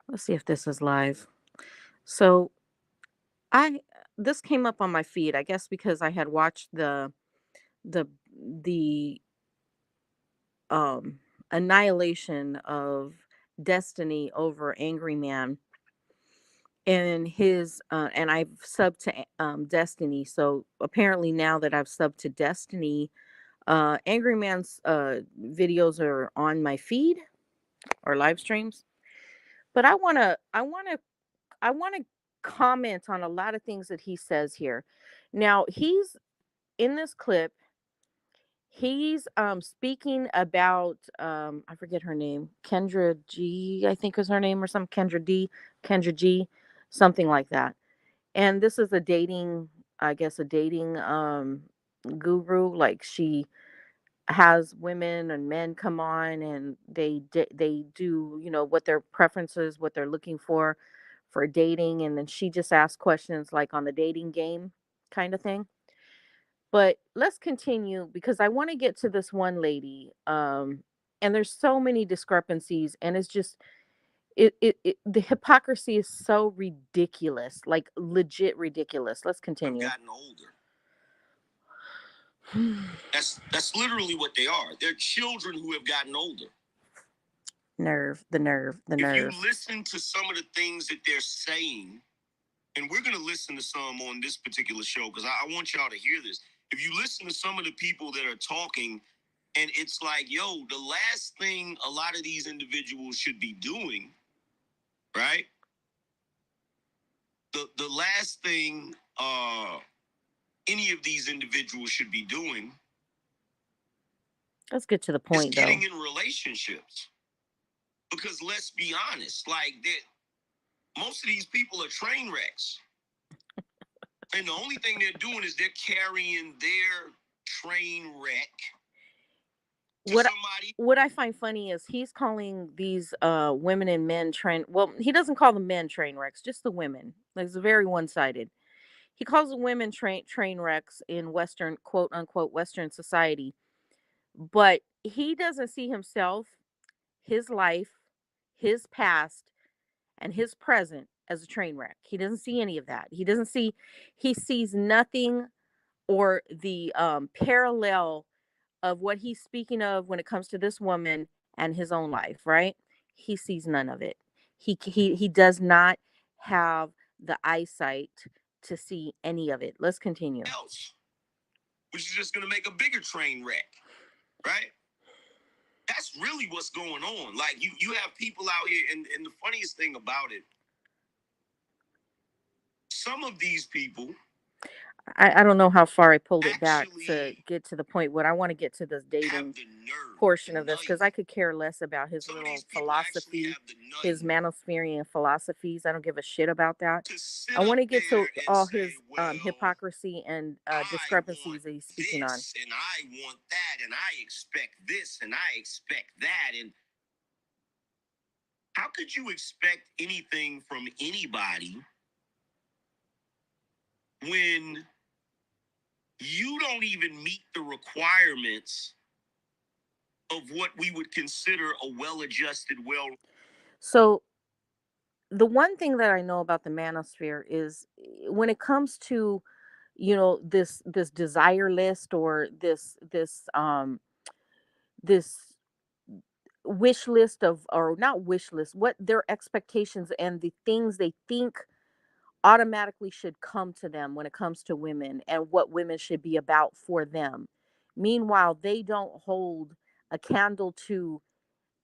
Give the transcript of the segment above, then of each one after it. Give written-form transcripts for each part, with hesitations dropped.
Let's see if this is live. So I this came up on my feed, I guess because I had watched the the um annihilation of Destiny over Angry Man and his and I've subbed to Destiny. So apparently now that I've subbed to Destiny, Angry Man's videos are on my feed or live streams. But I want to comment on a lot of things that he says here. Now, he's in this clip, he's speaking about I forget her name, Kendra G, I think is her name, or some Kendra D, Kendra G, something like that. And this is a dating, I guess a dating guru. Like, she has women and men come on and they do, what their preferences, what they're looking for dating, and then she just asks questions like on the dating game kind of thing. But let's continue because I want to get to this one lady, and there's so many discrepancies, and it's just the hypocrisy is so ridiculous, like legit ridiculous. Let's Have continue. gotten older. That's literally what they are. They're children who have gotten older. Nerve, the nerve, the If you nerve. listen to some of the things that they're saying, and we're going to listen to some on this particular show because I want y'all to hear this. If you listen to some of the people that are talking, and it's like, yo, the last thing a lot of these individuals should be doing, right? The last thing any of these individuals should be doing Let's get to the is point though. getting in relationships. Because let's be honest, like that, most of these people are train wrecks. And the only thing they're doing is they're carrying their train wreck to what somebody. what I find funny is he's calling these women and men train, well, he doesn't call them men train wrecks, just the women. Like, it's very one-sided. He calls the women train wrecks in Western, quote unquote, Western society, but he doesn't see himself, his life, his past, and his present as a train wreck. He doesn't see any of that. He sees nothing, or the parallel of what he's speaking of when it comes to this woman and his own life, right? He sees none of it. He does not have the eyesight to see any of it. Let's continue. Else, which is just going to make a bigger train wreck, right? That's really what's going on. Like you have people out here, and the funniest thing about it, some of these people I don't know how far I pulled it back to actually get to the point. What I want to get to this have dating the nerve, portion the of this, because knife. I could care less about his Some of little these people actually philosophy, have the his knife manospherian philosophies. I don't give a shit about that. to I sit want up to get there to and all say, his well, hypocrisy and I want discrepancies that he's speaking on. this and I want that and I expect this and I expect that. And how could you expect anything from anybody when you don't even meet the requirements of what we would consider a well-adjusted, So the one thing that I know about the manosphere is, when it comes to, this desire list, or this wish list of, or not wish list, what their expectations and the things they think automatically should come to them when it comes to women and what women should be about for them. Meanwhile, they don't hold a candle to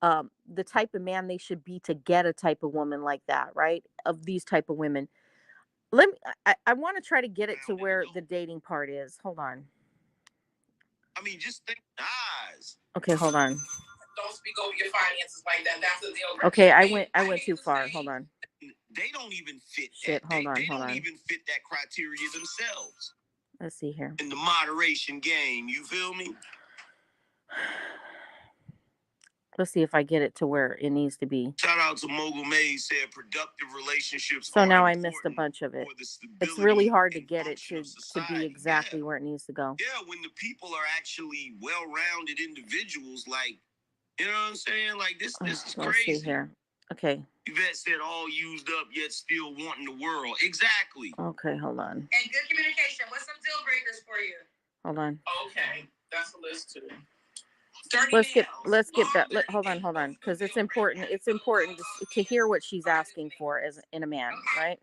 the type of man they should be to get a type of woman like that, right? Of these type of women. Let me. I want to try to get it to where the dating part is. Hold on. I mean, just think eyes. Okay, hold on. Don't speak over your finances like that. That's a deal breaker. Okay, I went too far. Hold on. They don't even fit Shit, that. hold on, They hold don't on. even fit that criteria themselves. Let's see here. In the moderation game, you feel me? Let's see if I get it to where it needs to be. Shout out to Mogul May, said productive relationships So are now I missed a important bunch of it. for the It's really stability hard to and get it function of to be society. exactly where it needs to go. Yeah, when the people are actually well-rounded individuals, like, you know what I'm saying? Like this is Let's see crazy. here. Okay. Yvette said all used up yet still wanting the world. Exactly. Okay, hold on. And good communication. What's some deal breakers for you? Hold on. Okay, that's a list too. Hold on, because it's important. It's important to hear what she's asking for as in a man, right?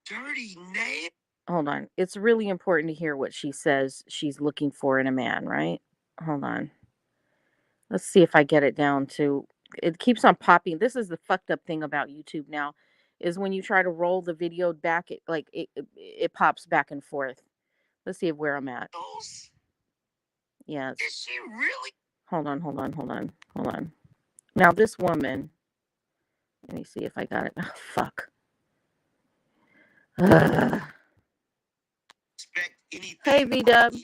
Dirty nails. Hold on. It's really important to hear what she says she's looking for in a man, right? Hold on. Let's see if I get it down to. It keeps on popping. This is the fucked up thing about YouTube now, is when you try to roll the video back, it pops back and forth. Let's see where I'm at. Yes. Is she really? Hold on. Now this woman. Let me see if I got it. Oh, fuck. Hey, V-Dub.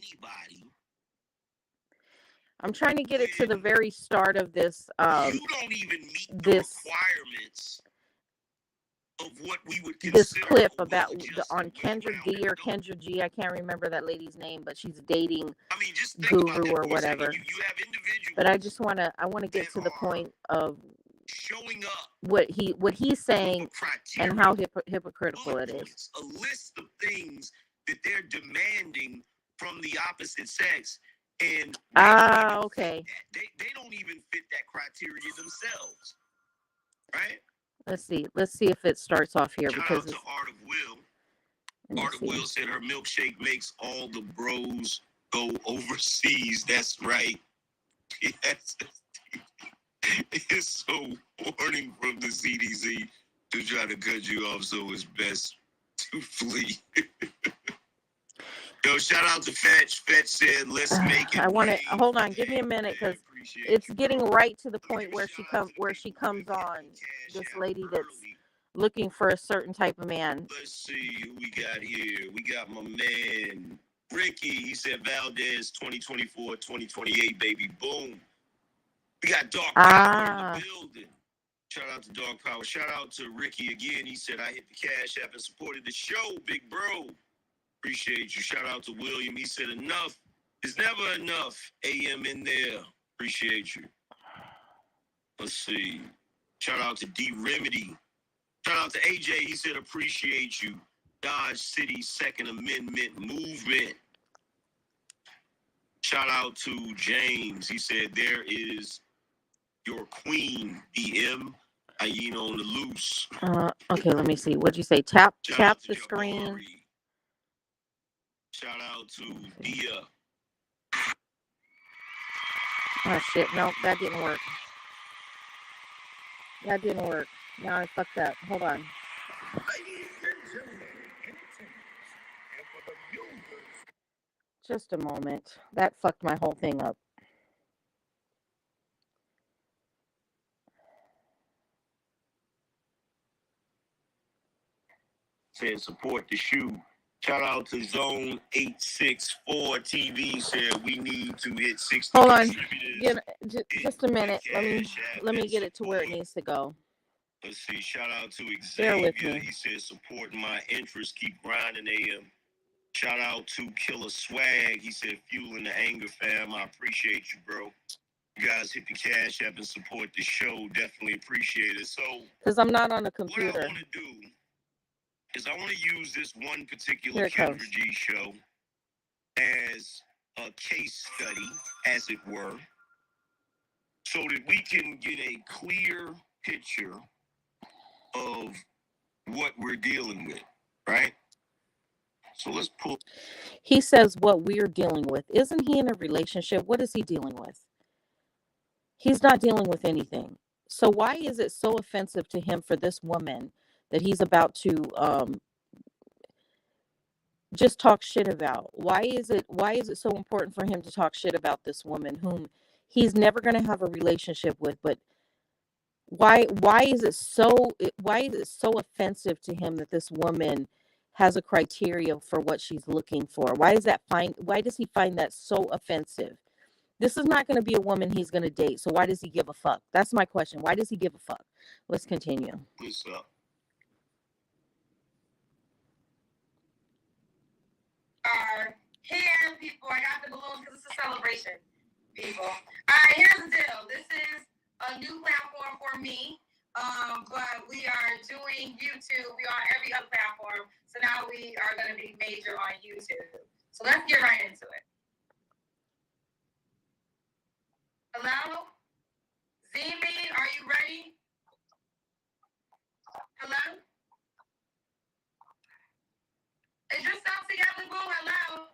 I'm trying to get it to the very start of this. You don't even meet the requirements of what we would consider this clip about on Kendra D or Kendra G. I can't remember that lady's name, but she's dating guru or whatever. But I just want to get to the point of showing up what he's saying and how hypocritical it is. A list of things that they're demanding from the opposite sex, and okay. They don't even fit that criteria themselves, right? Let's see if it starts off here. Shout because out to Art of Will. Art of Will said her milkshake makes all the bros go overseas. That's right. Yes. It's so warning from the CDC to try to cut you off, so it's best to flee. Yo, shout out to Fetch. Fetch said, "Let's make it." I want to hold on. Give me a minute, because it's getting right to the point where she comes on. This lady that's looking for a certain type of man. Let's see who we got here. We got my man Ricky. He said Valdez 2024, 2028, baby. Boom. We got Dark Power in the building. Shout out to Dark Power. Shout out to Ricky again. He said, I hit the Cash App and supported the show, big bro. Appreciate you. Shout out to William. He said, enough is never enough. AM in there. Appreciate you. Let's see. Shout out to D Remedy. Shout out to AJ. He said, appreciate you. Dodge City Second Amendment movement. Shout out to James. He said, there is your queen, BM. Hyena on the loose. Okay, let me see. What'd you say? Tap the screen. Shout out to Dia. Oh shit! No, that didn't work. Now I fucked up. Hold on. Just a moment. That fucked my whole thing up. Said support the shoe. Shout out to Zone 864 TV. Said we need to hit 60. Hold on. Just a minute. Let me get it to where it needs to go. Let's see. Shout out to Bear with Xavier. me. He said support my interests. Keep grinding, AM. Shout out to Killer Swag. He said fueling the anger, fam. I appreciate you, bro. You guys hit the Cash App and support the show. Definitely appreciate it. So, because I'm not on a computer. What I want to do is I want to use this one particular Kendra G show as a case study, as it were, so that we can get a clear picture of what we're dealing with, right? So let's pull. He says what we're dealing with. Isn't he in a relationship? What is he dealing with? He's not dealing with anything. So why is it so offensive to him for this woman that he's about to just talk shit about? Why is it so important for him to talk shit about this woman whom he's never going to have a relationship with? But why is it so offensive to him that this woman has a criteria for what she's looking for? Why does he find that so offensive? This is not going to be a woman he's going to date. So why does he give a fuck? That's my question. Why does he give a fuck? Let's continue. What's up? Here, people. I got the balloons because it's a celebration, people. All right, here's the deal. This is a new platform for me. But we are doing YouTube. We are on every other platform. So now we are going to be major on YouTube. So let's get right into it. Hello? Zimi, are you ready? Hello? Is your stuff together, boo? Hello?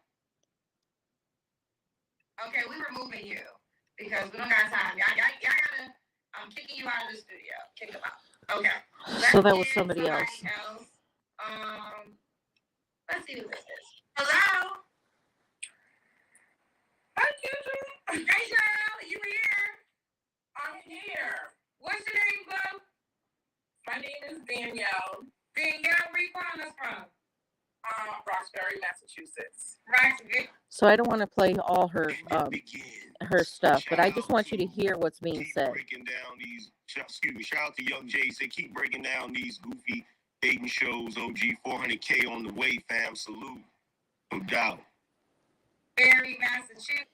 Okay, we removing you because we don't got time. Y'all gotta, I'm kicking you out of the studio. Kick them out. Okay. So that was somebody else. Let's see who this is. Hello? Hi, Kendra. Hey, girl. You here? I'm here. What's your name, boo? My name is Danielle. Danielle, where you calling us from? Roxbury, Massachusetts. Right. So I don't want to play all her stuff, but I just want you to hear what's being said. Breaking down these, shout out to Young Jay. Say keep breaking down these goofy dating shows. OG 400K on the way, fam. Salute, no doubt. Barry, Massachusetts.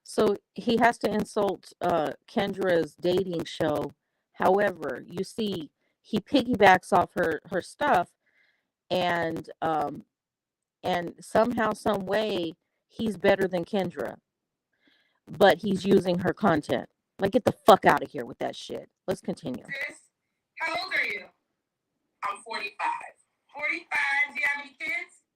So he has to insult Kendra's dating show. However, you see, he piggybacks off her stuff, and somehow, some way, he's better than Kendra, but he's using her content. Like, get the fuck out of here with that shit. Let's continue. How old are you? I'm 45. 45. Do you have any kids?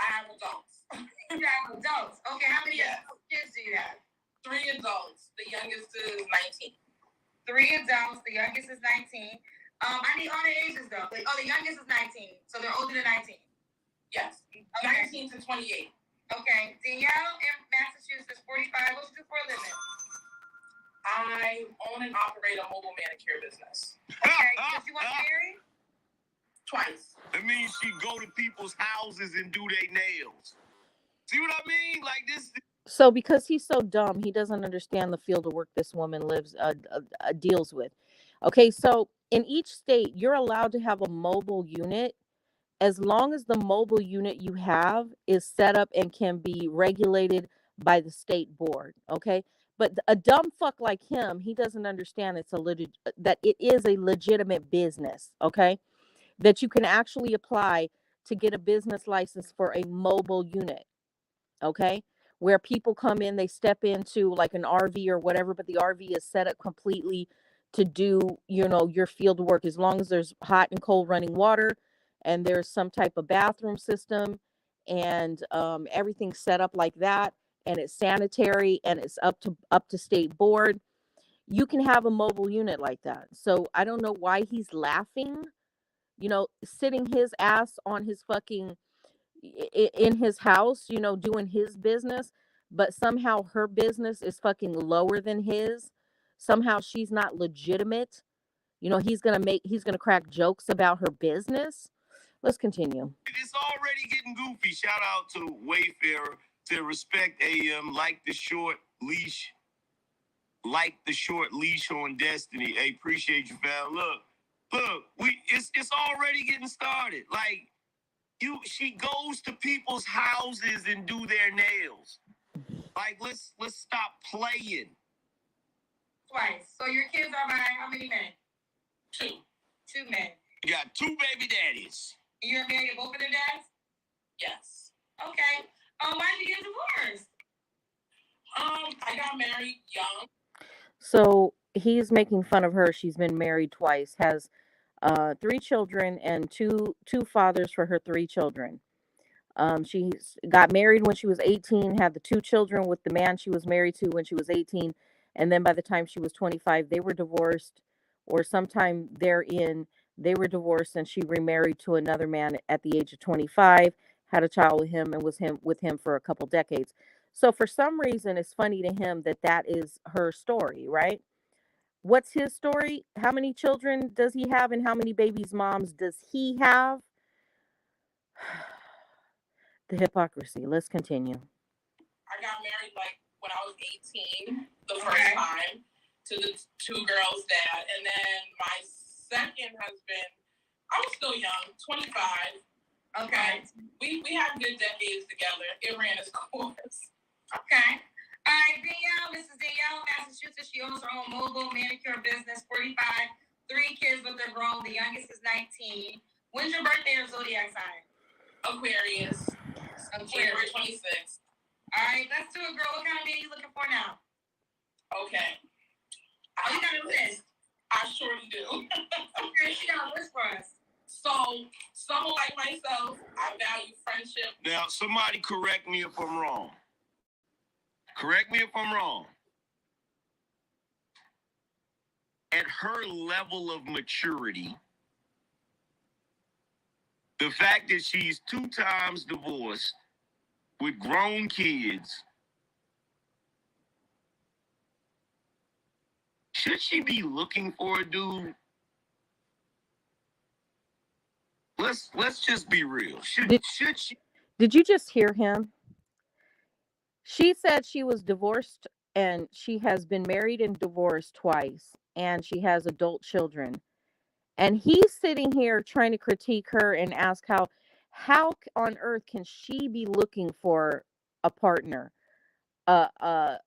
I have adults. You have adults. Okay, how many kids do you have? 3 adults. The youngest is 19. 3 adults. The youngest is 19. I need all the ages though. The youngest is 19, so they're older than 19. Yes, okay. 19 to 28. Okay, Danielle in Massachusetts, 45. What you do for a living? I own and operate a mobile manicure business. Okay, did you want to marry? Twice. That means she go to people's houses and do their nails. See what I mean? Like this. So because he's so dumb, he doesn't understand the field of work this woman deals with. Okay, so in each state, you're allowed to have a mobile unit as long as the mobile unit you have is set up and can be regulated by the state board. Okay, but a dumb fuck like him, he doesn't understand that it is a legitimate business. Okay, that you can actually apply to get a business license for a mobile unit. Okay, where people come in, they step into like an RV or whatever, but the RV is set up completely to do, your field work, as long as there's hot and cold running water and there's some type of bathroom system, and everything's set up like that, and it's sanitary and it's up to state board. You can have a mobile unit like that. So I don't know why he's laughing, sitting his ass on his fucking in his house, doing his business, but somehow her business is fucking lower than his. Somehow she's not legitimate. He's gonna crack jokes about her business. Let's continue. It's already getting goofy. Shout out to Wayfarer, to Respect AM, like the short leash on Destiny. Hey, appreciate you, fam. Look, it's already getting started. Like, she goes to people's houses and do their nails. Like, let's stop playing. Twice. So your kids are by how many men? 2. 2 men. You got 2 baby daddies. And you're married to both of their dads? Yes. Okay. Why did you get divorced? I got married young. So he's making fun of her. She's been married twice, has 3 children, and two fathers for her 3 children. She got married when she was 18, had the 2 children with the man she was married to when she was 18, and then by the time she was 25, they were divorced, or sometime therein they were divorced, and she remarried to another man at the age of 25, had a child with him, and was with him for a couple decades. So for some reason, it's funny to him that is her story, right? What's his story? How many children does he have, and how many babies' moms does he have? The hypocrisy. Let's continue. I got married when I was 18, the first time, to the 2 girls' dad. And then my second husband, I was still young, 25. Okay. We had good decades together. It ran its course. Okay. All right, Danielle. This is Danielle, Massachusetts. She owns her own mobile manicure business, 45. 3 kids, but they're grown. The youngest is 19. When's your birthday or zodiac sign? Aquarius. January 26th. All right, let's do it, girl. What kind of man you looking for now? Okay. You got a list. I surely do. Okay, she got a list for us. So, someone like myself, I value friendship. Now, somebody correct me if I'm wrong. Correct me if I'm wrong. At her level of maturity, the fact that she's 2 times divorced with grown kids, should she be looking for a dude? Let's just be real. Should she? Did you just hear him? She said she was divorced and she has been married and divorced twice and she has adult children. And he's sitting here trying to critique her and ask how on earth can she be looking for a partner, a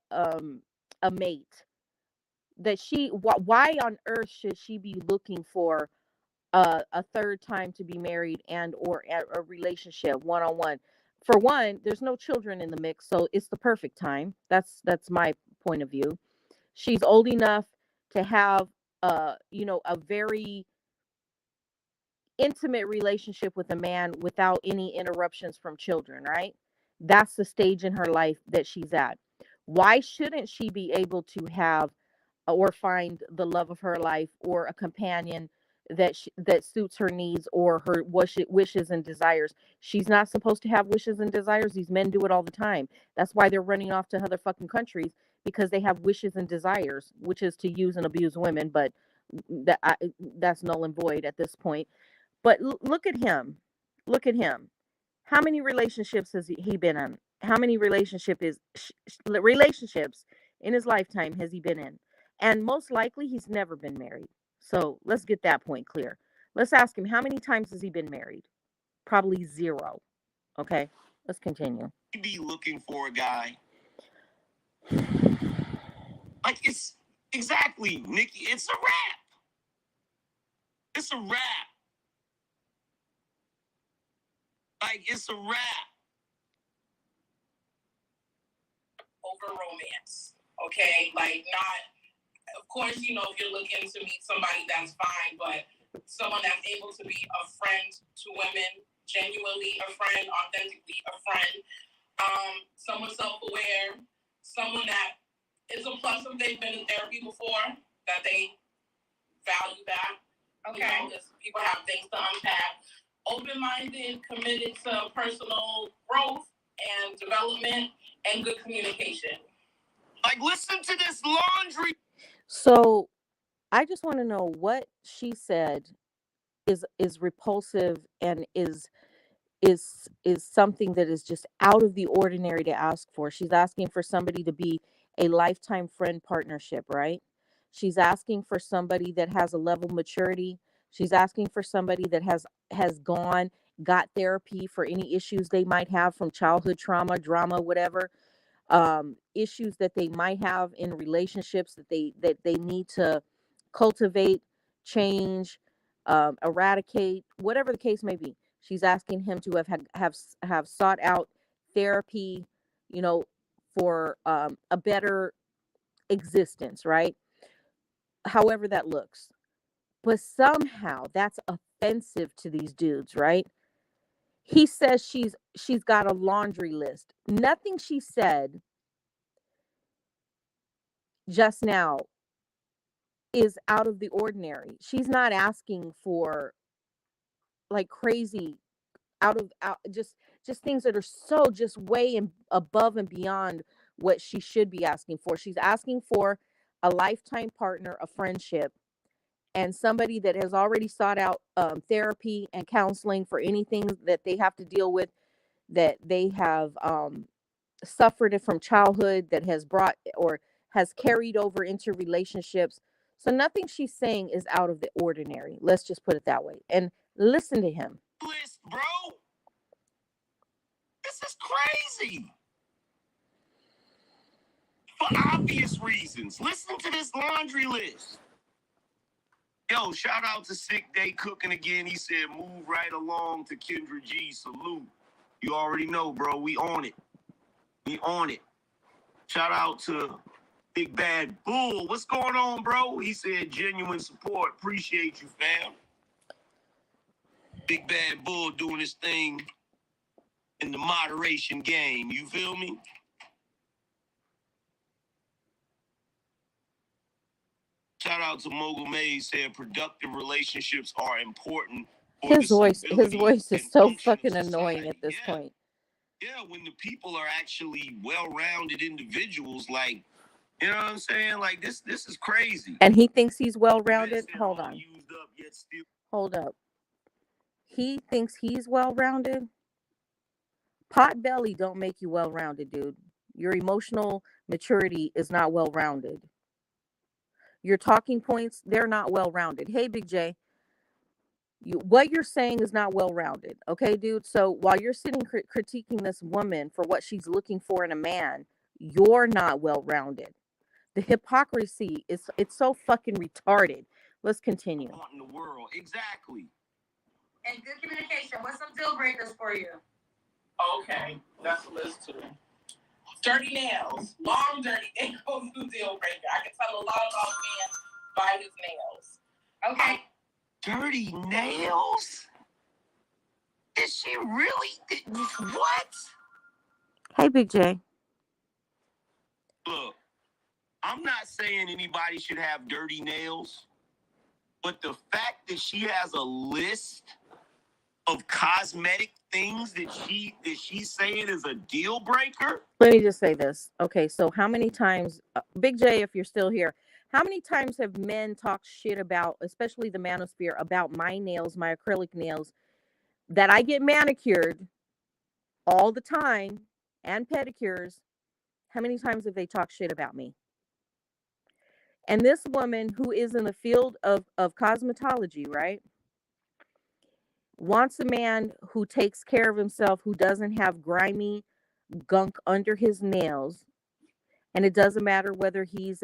a mate? Why on earth should she be looking for a third time to be married and or a relationship one-on-one? For one, there's no children in the mix, so it's the perfect time. That's my point of view. She's old enough to have a very intimate relationship with a man without any interruptions from children, right? That's the stage in her life that she's at. Why shouldn't she be able to have or find the love of her life or a companion that suits her needs or her wishes and desires? She's not supposed to have wishes and desires. These men do it all the time. That's why they're running off to other fucking countries, because they have wishes and desires, which is to use and abuse women. But that's null and void at this point. But look at him. Look at him. How many relationships has he been in? How many relationships in his lifetime has he been in? And most likely he's never been married. So let's get that point clear. Let's ask him, how many times has he been married? Probably 0. Okay, let's continue. Be looking for a guy. Like, it's exactly, Nikki, it's a wrap. It's a wrap. Like, it's a wrap. Over romance. Okay? Like, not, of course, if you're looking to meet somebody, that's fine, but someone that's able to be a friend to women, genuinely a friend, authentically a friend, someone self-aware, someone that is a plus if they've been in therapy before, that they value that. Okay. Because people have things to unpack. Open-minded, committed to personal growth and development and good communication. Like, listen to this laundry. So I just want to know what she said is repulsive and is something that is just out of the ordinary to ask for. She's asking for somebody to be a lifetime friend partnership, right? She's asking for somebody that has a level of maturity. She's asking for somebody that has got therapy for any issues they might have from childhood trauma, drama, whatever. Issues that they might have in relationships that they need to cultivate, change, eradicate, whatever the case may be. She's asking him to have sought out therapy, you know, for a better existence, right? However that looks. But somehow that's offensive to these dudes, right? He says she's got a laundry list. Nothing she said just now is out of the ordinary. She's not asking for like crazy out just things that are so just way and above and beyond what she should be asking for. She's asking for a lifetime partner, a friendship, and somebody that has already sought out therapy and counseling for anything that they have to deal with, that they have suffered it from childhood, that has brought or has carried over into relationships. So nothing she's saying is out of the ordinary. Let's just put it that way. And listen to him. List, bro. This is crazy. For obvious reasons. Listen to this laundry list. Yo, shout out to Sick Day Cooking again. He said, move right along to Kendra G. Salute. You already know, bro. We on it. We on it. Shout out to Big Bad Bull. What's going on, bro? He said, genuine support. Appreciate you, fam. Big Bad Bull doing his thing in the moderation game. You feel me? Shout out to Mogul Mays said productive relationships are important for His the voice, his stability voice is and so function of fucking annoying society. at this Yeah. point. Yeah, when the people are actually well-rounded individuals, like, you know what I'm saying? Like this is crazy. And he thinks he's well Yvette rounded. said Hold all on. used up yet still. Hold up. He thinks he's well rounded. Pot belly don't make you well rounded, dude. Your emotional maturity is not well rounded. Your talking points, they're not well rounded. Hey, Big J, what you're saying is not well rounded. Okay, dude? So while you're sitting critiquing this woman for what she's looking for in a man, you're not well rounded. The hypocrisy is it's so fucking retarded. Let's continue. In the world. Exactly. And good communication. What's some deal breakers for you? Okay, that's a list too. Dirty nails, long dirty nails is a deal breaker. I can tell a lot about a man by his nails. Okay. Dirty nails? Is she really? What? Hey, Big J. Look, I'm not saying anybody should have dirty nails, but the fact that she has a list of cosmetic things that she's saying is a deal breaker. Let me just say this. Okay, so how many times, Big J, if you're still here, how many times have men talked shit about, especially the manosphere, about my nails, my acrylic nails, that I get manicured all the time and pedicures? How many times have they talked shit about me? And this woman who is in the field of cosmetology, right, wants a man who takes care of himself, who doesn't have grimy gunk under his nails. And it doesn't matter whether he's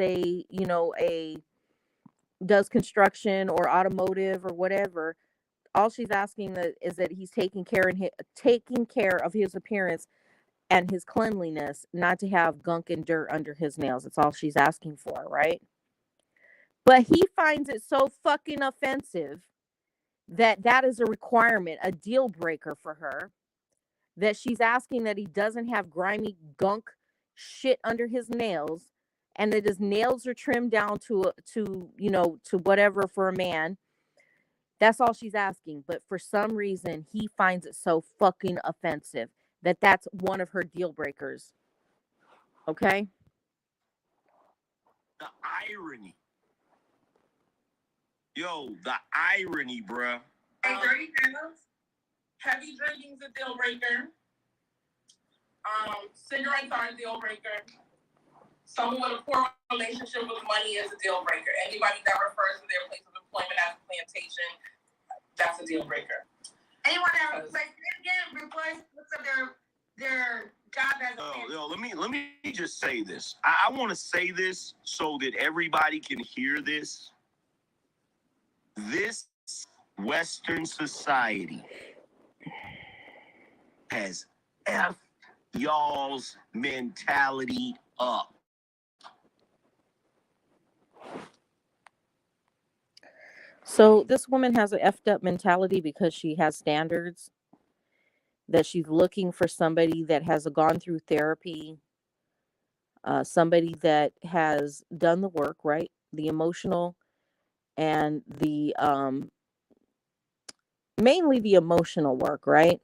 does construction or automotive or whatever. All she's asking is that he's taking care of his appearance and his cleanliness, not to have gunk and dirt under his nails. That's all she's asking for, right? But he finds it so fucking offensive that that is a requirement, a deal breaker for her, that she's asking that he doesn't have grimy gunk shit under his nails, and that his nails are trimmed down to whatever for a man. That's all she's asking. But for some reason, he finds it so fucking offensive that that's one of her deal breakers. Okay? The irony. Yo, the irony, bruh. Dirty nails, heavy drinking's a deal breaker. Cigarettes are a deal breaker. Someone with a poor relationship with money is a deal breaker. Anybody that refers to their place of employment as a plantation, that's a deal breaker. Anyone else? Like again, refers to their job as a Yo, let me just say this. I want to say this so that everybody can hear this. This Western society has F y'all's mentality up. So this woman has an effed up mentality because she has standards, that she's looking for somebody that has gone through therapy, somebody that has done the work, right? The emotional and the mainly the emotional work, right?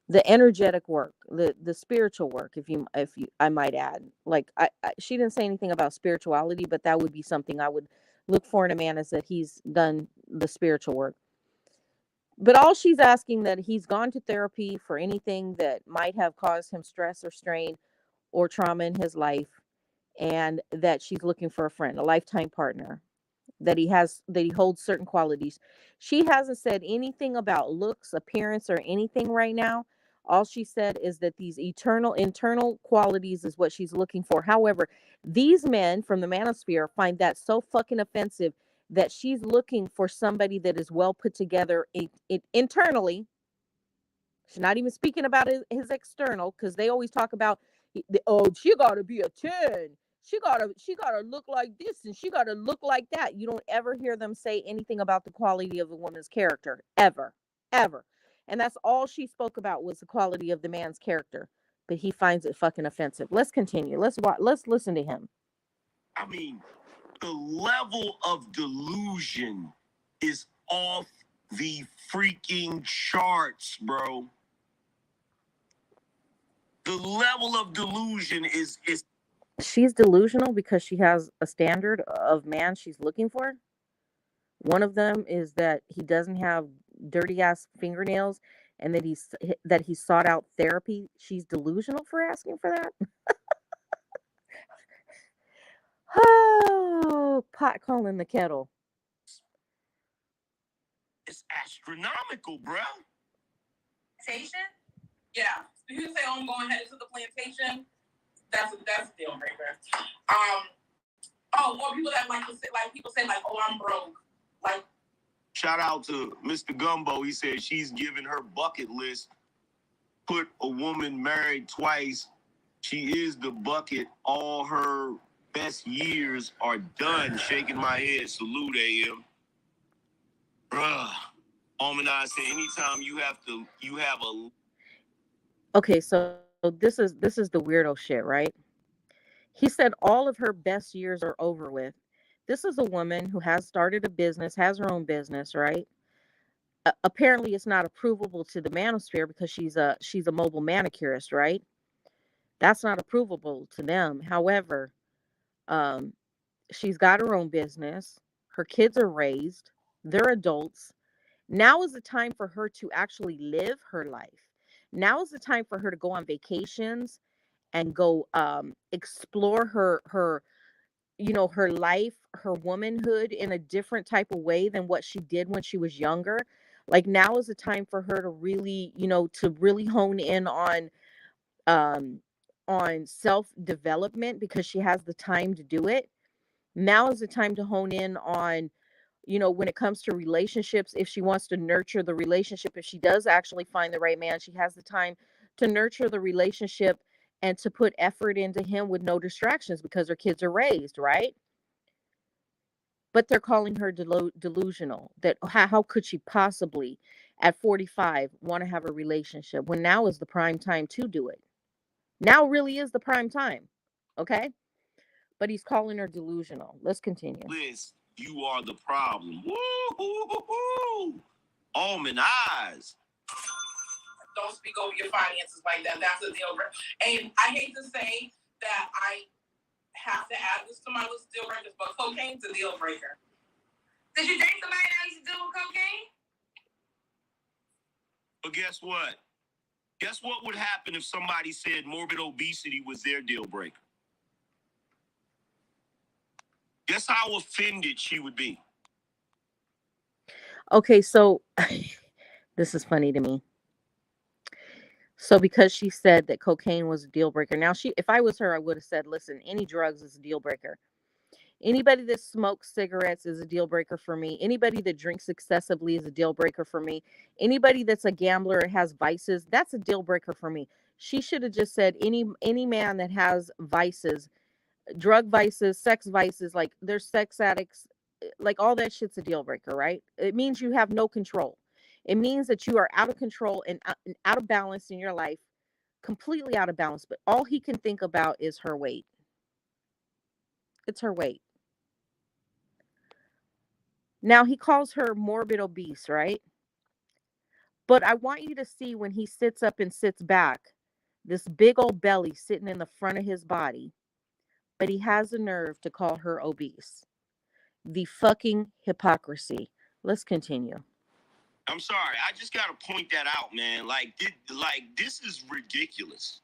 The energetic work, the spiritual work, if you I might add. Like she didn't say anything about spirituality, but that would be something I would look for in a man, is that he's done the spiritual work. But all she's asking, that he's gone to therapy for anything that might have caused him stress or strain or trauma in his life, and that she's looking for a friend, a lifetime partner, that he holds certain qualities. She hasn't said anything about looks, appearance, or anything right now. All she said is that these eternal internal qualities is what she's looking for. However, these men from the manosphere find that so fucking offensive that she's looking for somebody that is well put together internally. She's not even speaking about his external, because they always talk about, oh, she got to be a 10. She gotta look like this and she gotta look like that. You don't ever hear them say anything about the quality of a woman's character, ever, ever. And that's all she spoke about, was the quality of the man's character. But he finds it fucking offensive. Let's continue. Let's listen to him. I mean, the level of delusion is off the freaking charts, bro. The level of delusion is She's delusional because she has a standard of man she's looking for. One of them is that he doesn't have dirty ass fingernails, and that he sought out therapy. She's delusional for asking for that. Oh, pot calling the kettle. it's astronomical, bro. Plantation? Yeah. If you say, oh, I'm going headed to the plantation, that's a deal breaker. Or people that like to say, like people say, like, oh, I'm broke. Like, shout out to Mr. Gumbo. He said she's giving her bucket list. Put a woman married twice. She is the bucket. All her best years are done. Shaking my head. Salute, AM. Bruh. Almanai said, anytime you have a. Okay, so this is the weirdo shit, right? He said all of her best years are over with. This is a woman who has started a business, has her own business, right? Apparently, it's not approvable to the manosphere because she's a mobile manicurist, right? That's not approvable to them. However, um, she's got her own business. Her kids are raised. They're adults. Now is the time for her to actually live her life. Now is the time for her to go on vacations and go explore her life, her womanhood in a different type of way than what she did when she was younger. Like, now is the time for her to really, to really hone in um on self development, because she has the time to do it. Now is the time to hone in on, when it comes to relationships, if she wants to nurture the relationship, if she does actually find the right man, she has the time to nurture the relationship and to put effort into him with no distractions, because her kids are raised, right? But they're calling her delusional. That how could she possibly, at 45, want to have a relationship when now is the prime time to do it? Now really is the prime time. Okay? But he's calling her delusional. Let's continue. Liz, you are the problem. Woo-hoo-hoo-hoo. Almond eyes. don't speak over your finances like that. That's a deal breaker. And I hate to say that I have to add this to my list of deal breakers, but cocaine's a deal breaker. Did you date somebody that used to deal with cocaine? But guess what? Guess what would happen if somebody said morbid obesity was their deal breaker? Guess how offended she would be. Okay, so this is funny to me. So because she said that cocaine was a deal breaker. Now, if I was her, I would have said, listen, any drugs is a deal breaker. Anybody that smokes cigarettes is a deal breaker for me. Anybody that drinks excessively is a deal breaker for me. Anybody that's a gambler or has vices, that's a deal breaker for me. She should have just said any man that has vices, drug vices, sex vices, like they're sex addicts, like all that shit's a deal breaker, right? It means you have no control. It means that you are out of control and out of balance in your life, completely out of balance. But all he can think about is her weight. It's her weight. Now he calls her morbid obese, right? But I want you to see when he sits up and sits back, this big old belly sitting in the front of his body, but he has the nerve to call her obese. The fucking hypocrisy. Let's continue. I'm sorry. I just got to point that out, man. Like this is ridiculous.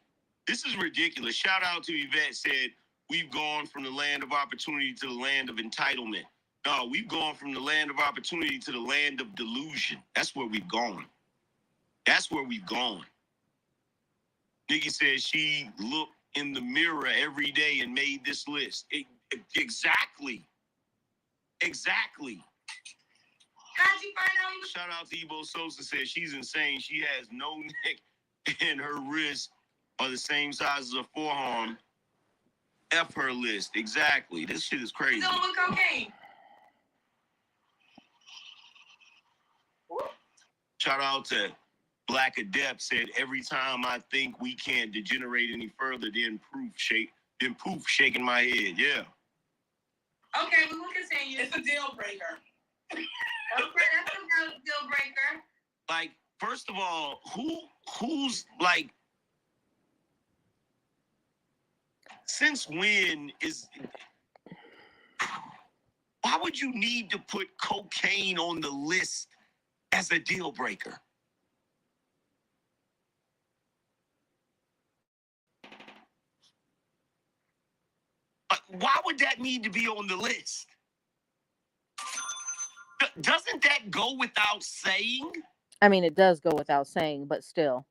This is ridiculous. Shout out to Yvette said, we've gone from the land of opportunity to the land of entitlement. No, we've gone from the land of opportunity to the land of delusion. That's where we've gone. That's where we've gone. Nikki said she looked in the mirror every day and made this list. Exactly. Exactly. How'd you find out? Shout out to Ebo Sosa said she's insane. She has no neck and her wrists are the same size as her forearm. F her list. Exactly. This shit is crazy. He's on with cocaine. Shout out to Black Adept said every time I think we can't degenerate any further, then poof shaking my head. Yeah. Okay, we will continue. It's a deal breaker. Okay, that's a deal breaker. Like, first of all, who's like, since when is, why would you need to put cocaine on the list as a deal breaker? Why would that need to be on the list? Doesn't that go without saying? I mean, it does go without saying, but still.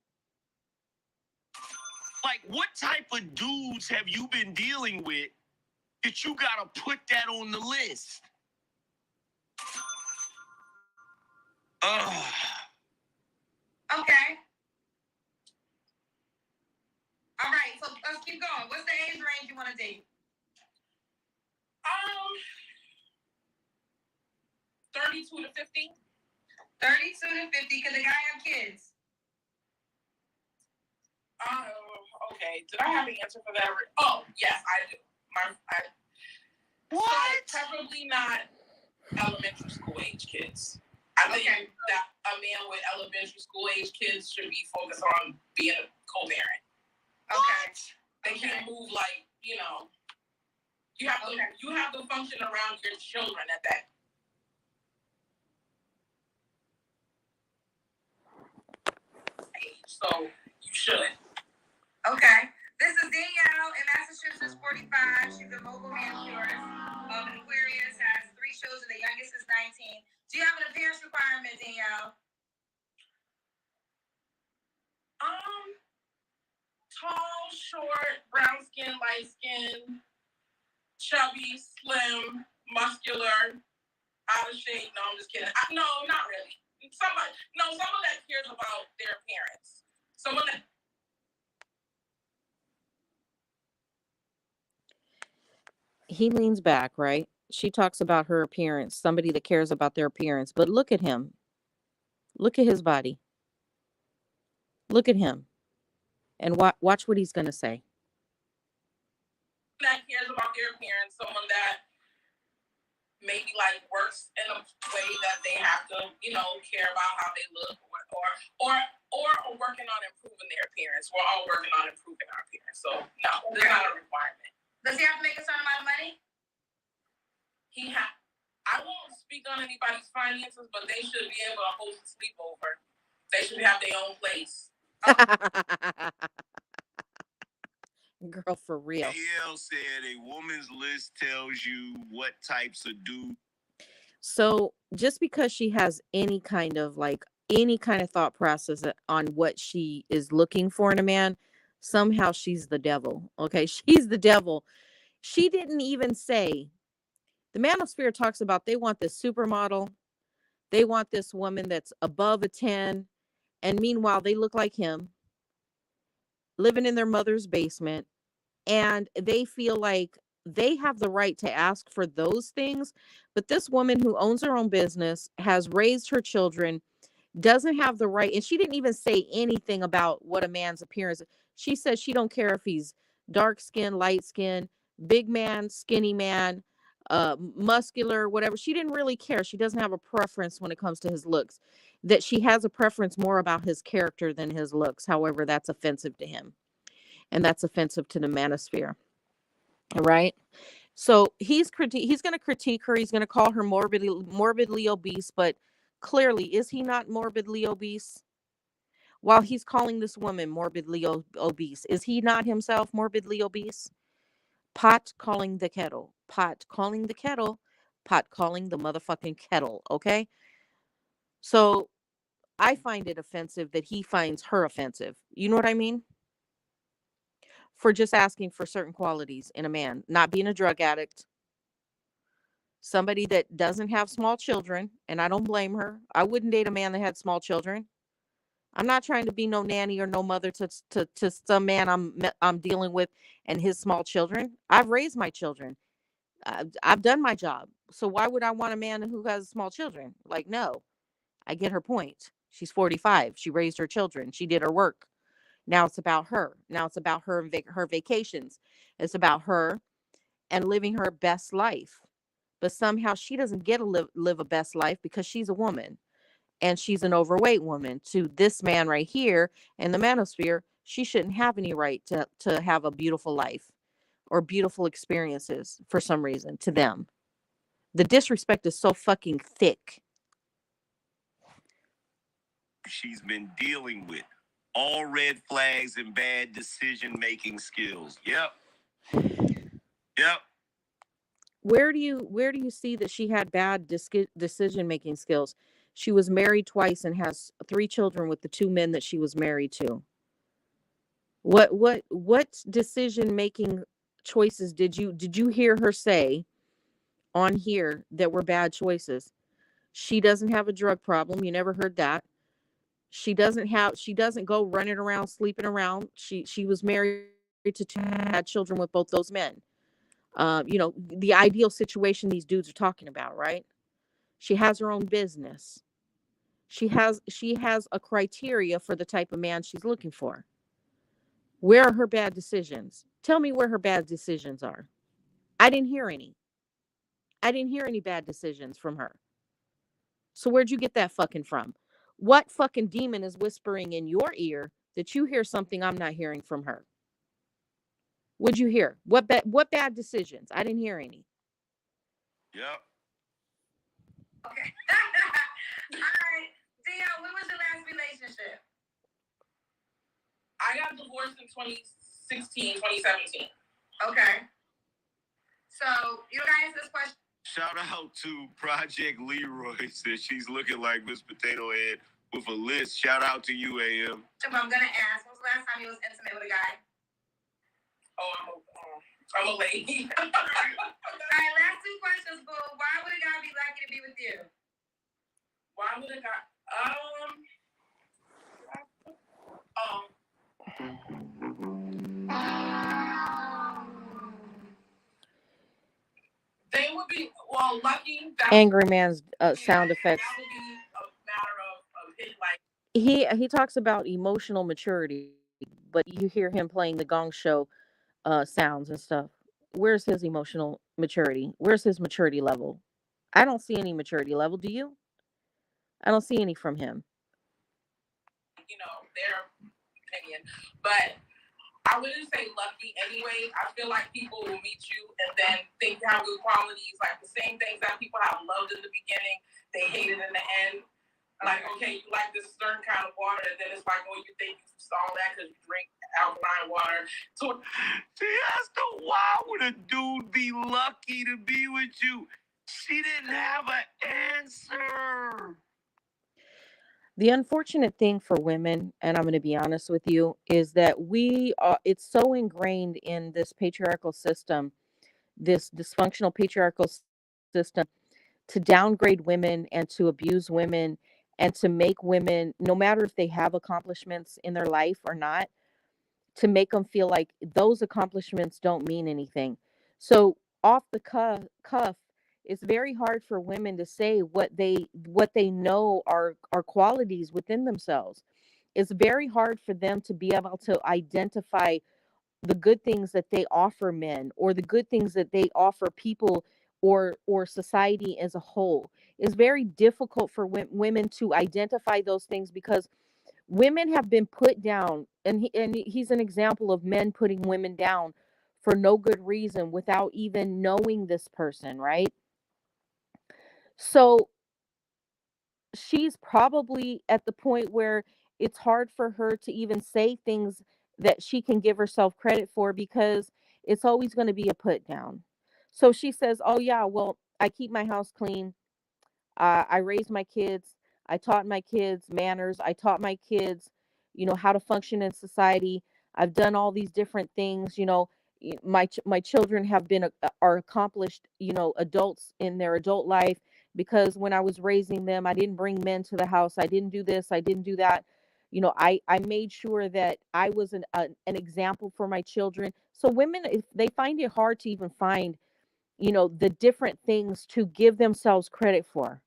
Like, what type of dudes have you been dealing with that you gotta put that on the list? Ugh. Okay. All right, so let's keep going. What's the age range you want to date? 32 to 50. 32 to 50. Can the guy have kids? Okay. Did I have an answer for that? Oh, yes, I do. What? So preferably not elementary school age kids. I think that a man with elementary school age kids should be focused on being a co-parent. Okay. They can't move like, you have to function around your children at that. So you should. Okay. This is Danielle in Massachusetts, 45. She's a mobile manicurist. An Aquarius, has 3 shows, and the youngest is 19. Do you have an appearance requirement, Danielle? Tall, short, brown skin, light skin, chubby, slim, muscular, out of shape. No, I'm just kidding. No, not really. Someone that cares about their appearance. Someone that. He leans back, right? She talks about her appearance, somebody that cares about their appearance. But look at him. Look at his body. Look at him. And watch what he's going to say. That cares about their appearance, someone that maybe like works in a way that they have to, care about how they look or working on improving their appearance. We're all working on improving our appearance. So no, there's not a requirement. Does he have to make a certain amount of money? I won't speak on anybody's finances, but they should be able to host a sleepover. They should have their own place. Girl, for real. AL said a woman's list tells you what types of dude. So just because she has any kind of thought process on what she is looking for in a man, somehow she's the devil. Okay, she's the devil. She didn't even say. The manosphere talks about they want this supermodel. They want this woman that's above a 10. And meanwhile, they look like him, living in their mother's basement. And they feel like they have the right to ask for those things. But this woman who owns her own business, has raised her children, doesn't have the right. And she didn't even say anything about what a man's appearance. She says she don't care if he's dark skin, light skin, big man, skinny man, muscular, whatever. She didn't really care. She doesn't have a preference when it comes to his looks. That she has a preference more about his character than his looks. However, that's offensive to him. And that's offensive to the manosphere. All right. So he's going to critique her. He's going to call her morbidly obese. But clearly, is he not morbidly obese? While he's calling this woman morbidly obese, is he not himself morbidly obese? Pot calling the kettle. Pot calling the kettle. Pot calling the motherfucking kettle. Okay. So I find it offensive that he finds her offensive. You know what I mean? for just asking for certain qualities in a man, not being a drug addict, somebody that doesn't have small children, and I don't blame her. I wouldn't date a man that had small children. I'm not trying to be no nanny or no mother to some man I'm dealing with and his small children. I've raised my children. I've done my job. So why would I want a man who has small children? Like, no. I get her point. She's 45. She raised her children. She did her work. Now it's about her. Now it's about her and her vacations. It's about her and living her best life. But somehow she doesn't get to live a best life because she's a woman and she's an overweight woman. To this man right here in the manosphere, she shouldn't have any right to have a beautiful life or beautiful experiences for some reason to them. The disrespect is so fucking thick. She's been dealing with all red flags and bad decision making skills. Yep. Yep. Where do you see that she had bad decision making skills? She was married twice and has 3 children with the 2 men that she was married to. What decision making choices did you hear her say on here that were bad choices? She doesn't have a drug problem. You never heard that. She doesn't go running around sleeping around. She was married to 2 had children with both those men. The ideal situation these dudes are talking about, right? She has her own business. She has a criteria for the type of man she's looking for. Where are her bad decisions? Tell me where her bad decisions are. I didn't hear any. I didn't hear any bad decisions from her. So where'd you get that fucking from? What fucking demon is whispering in your ear that you hear something I'm not hearing from her? What'd you hear? What bad decisions? I didn't hear any. Yep. Okay. All right. Dio, when was your last relationship? I got divorced in 2016, 2017. Okay. So you don't answer this question. Shout out to Project Leroy. Says she's looking like Miss Potato Head with a list. Shout out to you, AM. I'm gonna ask. When was the last time you was intimate with a guy? Oh, I'm a lady. All right. Last 2 questions, boo. Why would a guy be lucky to be with you? Why would a guy? They would be lucky. Angry man's sound effects. That would be a matter of his like. He talks about emotional maturity, but you hear him playing the Gong Show sounds and stuff. Where's his emotional maturity? Where's his maturity level? I don't see any maturity level. Do you? I don't see any from him. Their opinion, but I wouldn't say lucky anyway. I feel like people will meet you and then think you have good qualities, like the same things that people have loved in the beginning, they hate it in the end. Like, okay, you like this certain kind of water, and then it's like, oh, you think you saw that because you drink alkaline water. So she asked her, why would a dude be lucky to be with you? She didn't have an answer. The unfortunate thing for women, and I'm going to be honest with you, is that it's so ingrained in this patriarchal system, this dysfunctional patriarchal system, to downgrade women and to abuse women and to make women, no matter if they have accomplishments in their life or not, to make them feel like those accomplishments don't mean anything. So off the cuff, it's very hard for women to say what they know are qualities within themselves. It's very hard for them to be able to identify the good things that they offer men or the good things that they offer people or society as a whole. It's very difficult for women to identify those things because women have been put down, and he's an example of men putting women down for no good reason without even knowing this person, right? So she's probably at the point where it's hard for her to even say things that she can give herself credit for because it's always going to be a put down. So she says, "Oh yeah, well, I keep my house clean. I raised my kids. I taught my kids manners. I taught my kids, how to function in society. I've done all these different things, my children have been are accomplished, adults in their adult life, because when I was raising them, I didn't bring men to the house. I didn't do this, I didn't do that. I made sure that I was an example for my children. So women, if they find it hard to even find, the different things to give themselves credit for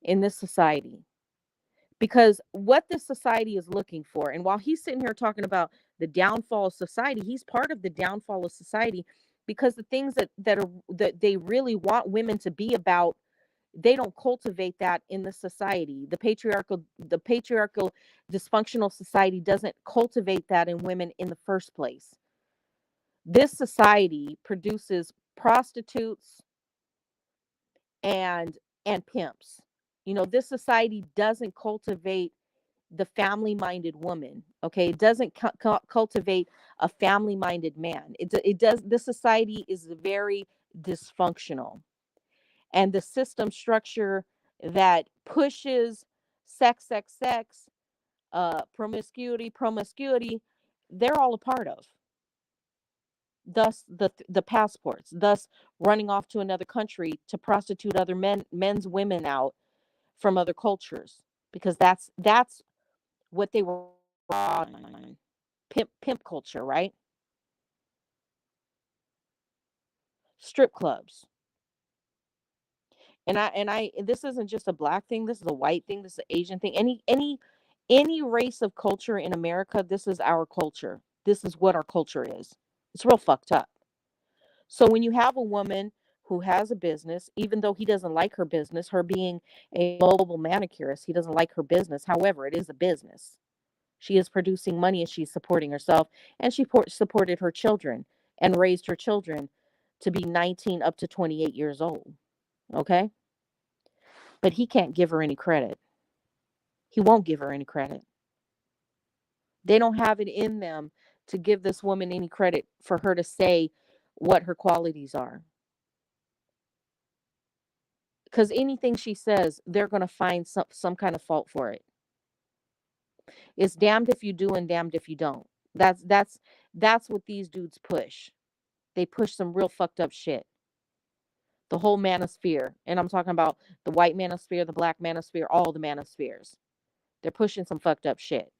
in this society, because what this society is looking for, and while he's sitting here talking about the downfall of society, he's part of the downfall of society, because the things that they really want women to be about, they don't cultivate that in the society. The patriarchal dysfunctional society doesn't cultivate that in women in the first place. This society produces prostitutes and pimps. This society doesn't cultivate the family minded woman. Okay, it doesn't cultivate a family minded man. It does. This society is very dysfunctional, and the system structure that pushes sex, promiscuity, they're all a part of. Thus the passports, thus running off to another country to prostitute other men's women out from other cultures, because that's what they were on. Pimp culture, right? Strip clubs. And this isn't just a black thing, this is a white thing, this is an Asian thing. Any race of culture in America, this is our culture. This is what our culture is. It's real fucked up. So when you have a woman who has a business, even though he doesn't like her business, her being a mobile manicurist, he doesn't like her business. However, it is a business. She is producing money and she's supporting herself, and she supported her children and raised her children to be 19 up to 28 years old. Okay? But he can't give her any credit. He won't give her any credit. They don't have it in them to give this woman any credit for her to say what her qualities are. Because anything she says, they're going to find some kind of fault for it. It's damned if you do and damned if you don't. That's what these dudes push. They push some real fucked up shit. The whole manosphere. And I'm talking about the white manosphere, the black manosphere, all the manospheres. They're pushing some fucked up shit.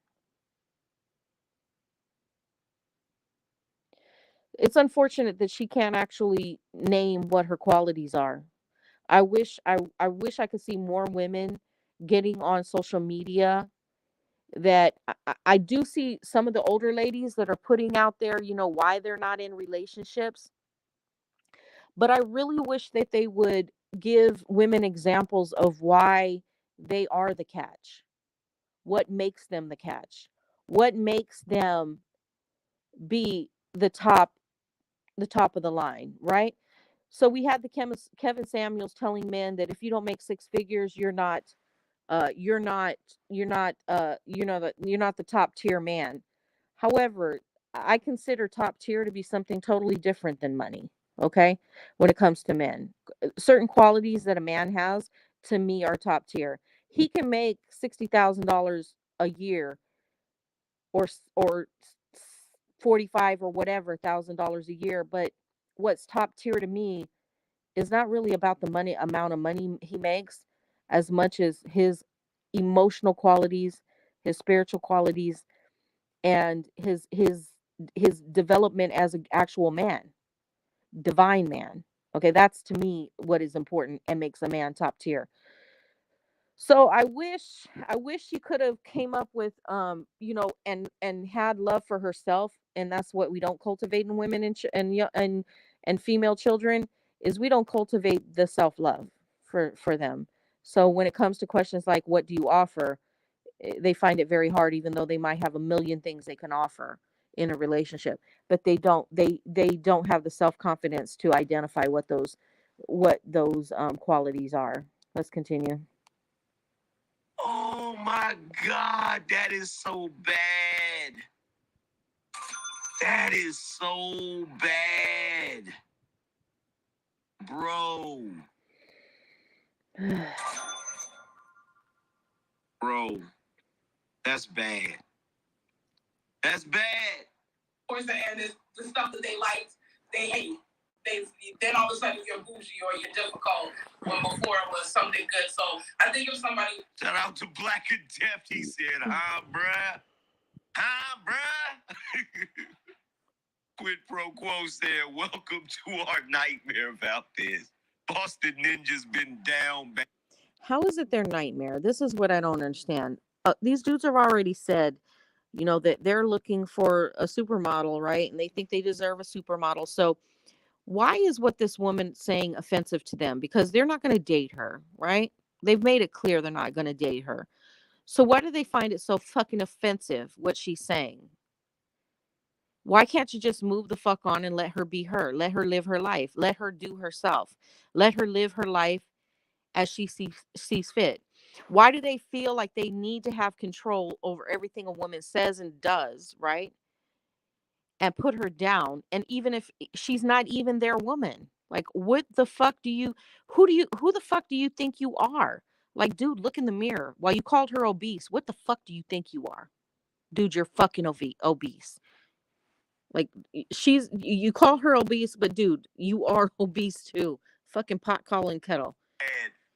It's unfortunate that she can't actually name what her qualities are. I wish I could see more women getting on social media. That I do see some of the older ladies that are putting out there, why they're not in relationships. But I really wish that they would give women examples of why they are the catch. What makes them the catch? What makes them be the top of the line, right? So we had the Kevin Samuels telling men that if you don't make six figures, you're not you're not the top tier man. However, I consider top tier to be something totally different than money. Okay, when it comes to men, certain qualities that a man has, to me, are top tier. He can make $60,000 a year, or 45 or whatever $1,000 a year, but what's top tier to me is not really about the money amount of money he makes, as much as his emotional qualities, his spiritual qualities, and his development as an actual man, divine man. Okay, that's to me what is important and makes a man top tier. So I wish she could have came up with, and had love for herself, and that's what we don't cultivate in women and female children, is we don't cultivate the self-love for them. So when it comes to questions like what do you offer, they find it very hard, even though they might have a million things they can offer in a relationship, but they don't have the self-confidence to identify what those qualities are. Let's continue. Oh my God, that is so bad. That is so bad. Bro, bro, that's bad. That's bad. And it's the stuff that they like, they hate. Then all of a sudden you're bougie or you're difficult when before it was something good. So I think if somebody shout out to Black Adept, he said, "Huh, bruh? Huh, bruh?" Quid pro quo said, "Welcome to our nightmare, Valdez. Boston Ninja's been down bad." How is it their nightmare? This is what I don't understand. These dudes have already said, that they're looking for a supermodel, right? And they think they deserve a supermodel. So why is what this woman saying offensive to them? Because they're not going to date her, right? They've made it clear they're not going to date her. So why do they find it so fucking offensive what she's saying? Why can't you just move the fuck on and let her be her? Let her live her life. Let her do herself. Let her live her life as she sees fit. Why do they feel like they need to have control over everything a woman says and does, right? And put her down. And even if she's not even their woman, like, what the fuck who the fuck do you think you are? Like, dude, look in the mirror. While you called her obese, what the fuck do you think you are? Dude, you're fucking obese. Like, you call her obese, but dude, you are obese too. Fucking pot calling kettle.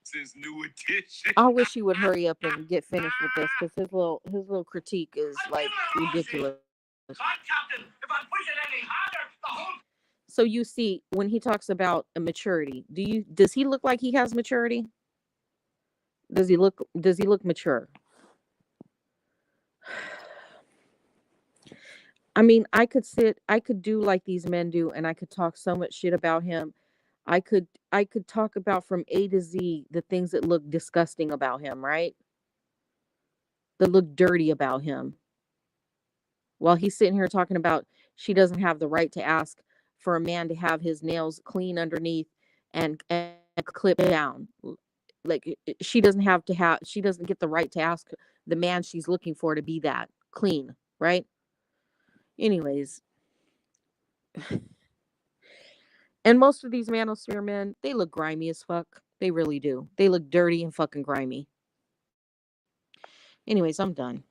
Since New Edition. I wish he would hurry up and get finished with this because his little critique is like ridiculous. So you see, when he talks about a maturity, does he look like he has maturity? Does he look mature? I mean, I could do like these men do, and I could talk so much shit about him. I could talk about from A to Z the things that look disgusting about him, right? That look dirty about him. While he's sitting here talking about she doesn't have the right to ask for a man to have his nails clean underneath and clip down. Like, she doesn't get the right to ask the man she's looking for to be that clean, right? Anyways, and most of these manosphere men, they look grimy as fuck. They really do. They look dirty and fucking grimy. Anyways, I'm done.